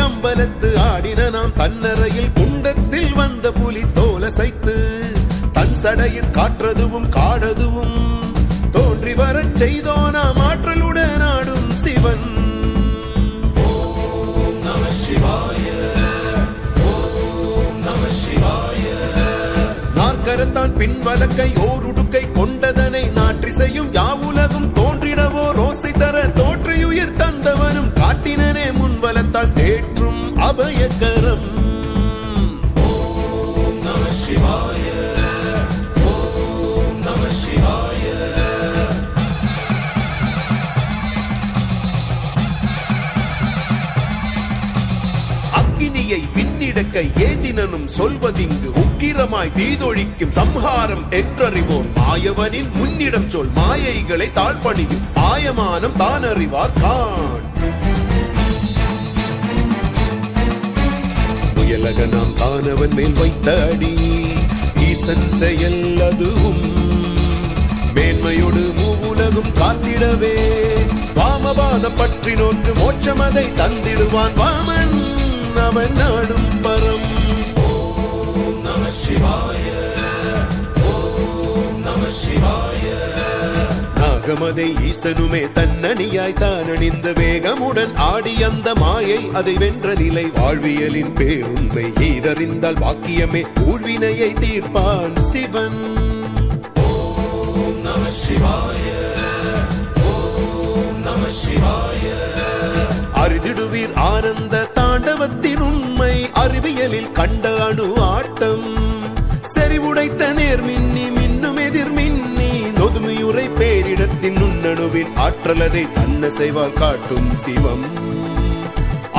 அம்பலத்து ஆடின நாம் தன்னறையில் குண்டத்தில் வந்த புலி தோலசைத்து தன் சடையில் காற்றதுவும் காடதுவும் தோன்றி வரச் செய்தோனா மாற்றலுடன் ஆடும் சிவன். ஓம் நம சிவாய, ஓம் நம சிவாய. நாற்கரத்தான் பின்வலக்கை ஓருடுக்கை கொண்டதனை நாற்றிசையும் யாவுலகும் தோன்றிடவோ ரோசை தர தோற்றியுயிர் தந்தவனும் காட்டினனே முன்வலத்தால் தேற்றும் அபயகரம். ஓம் நம சிவாய, ஓம் நம சிவாய. அக்கினியை பின்னிடக்கை ஏந்தினனும் சொல்வதிங்கு உக்கிரமாய் தீதொழிக்கும் சம்ஹாரம் என்றறிவோர் மாயவனின் முன்னிடம் சொல் மாயைகளை தாழ்பணியும் ஆயமானம் தான் அறிவார் காண். முயலக நாம் தானவன் மேல் வைத்த அடி ஈசன் செயல் அதுவும் மேன்மையோடு மூவுலகும் காத்திடவே வாமபாதம் பற்றி நோக்கு மோட்சமதை தந்திடுவான் வாமன் அவன் நாடும் பரம். ஓம் நம சிவாய, ஓம் நம சிவாய. நாகமதை ஈசனுமே தன்னணியாய் தான் அணிந்த வேகமுடன் ஆடி அந்த மாயை அதை வென்ற நிலை வாழ்வியலின் பேருண்மை ஈதறிந்தால் வாக்கியமே ஊழ்வினையை தீர்ப்பான் சிவன். ஓம் நம சிவாய, ஓம் நம சிவாய. அறிதிடுவீர் ஆனந்த தாண்டவத்தின் உண்மை அறிவியலில் கண்ட அணு ஆட்டம் செறிவுடைத்த நேர்மின்னி மின்னும் எதிர்மின்னி நொதுமையுரை பேரிடத்தின் நுண்ணணுவின் ஆற்றலதை தன்னசைவால் காட்டும் சிவம்.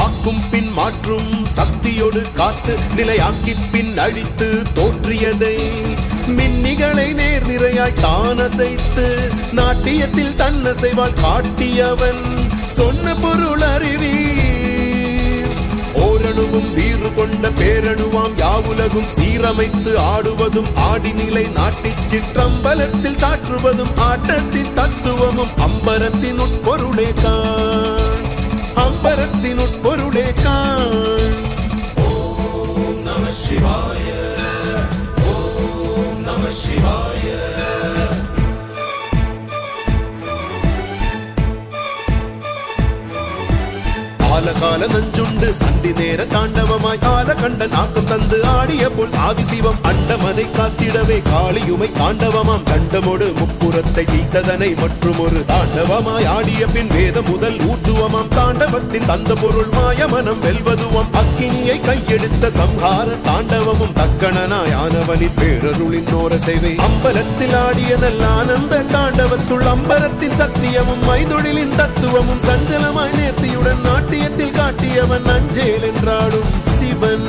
ஆக்கும் பின் மாற்றும் சக்தியோடு காத்து நிலையாக்கி பின் அழித்து தோற்றியதை மின்னிகளை நேர் நிறையாய் தான் அசைத்து நாட்டியத்தில் தன்னசைவால் காட்டியவன் சொன்ன பொருள் அறிவீர். ஓரணுவும் வீறு கொண்ட பேரணுவாம் யாவுலகும் சீரமைத்து ஆடுவதும் ஆடிநிலை நாட்டிச் சிற்றம்பலத்தில் சாற்றுவதும் ஆட்டத்தின் தத்துவமும் அம்பரத்தின் உட்பொருளே காண், அம்பரத்தின் உட்பொருளே காண். ஓம் நம சிவாய, ஓம் நம சிவாய. கால நஞ்சுண்டு சந்தி நேர தாண்டவமாய் கால கண்ட நாக்கம் தந்து ஆடிய பொன் ஆதிசிவம் அண்டமதை காத்திடவே காளியுமை தாண்டவமாம் சண்டமோடு முப்புறத்தை தீத்ததனை மற்றும் ஒரு தாண்டவமாய் ஆடிய பின் வேத முதல் ஊர்துவமாம் தாண்டவத்தின் தந்த பொருள் மாயமனம் வெல்வதுவம் அக்கினியை கையெடுத்த சம்ஹார தாண்டவமும் தக்கணனாய் ஆனவனின் பேரருளின் நோரசைவை அம்பலத்தில் ஆடிய நல்ல ஆனந்த தாண்டவத்துள் அம்பரத்தின் சத்தியமும் மைதொழிலின் தத்துவமும் சஞ்சலமாய் நேர்த்தியுடன் நாட்டியத்தில் காட்டியவன் அஞ்சேல் என்றாடும் சிவன்.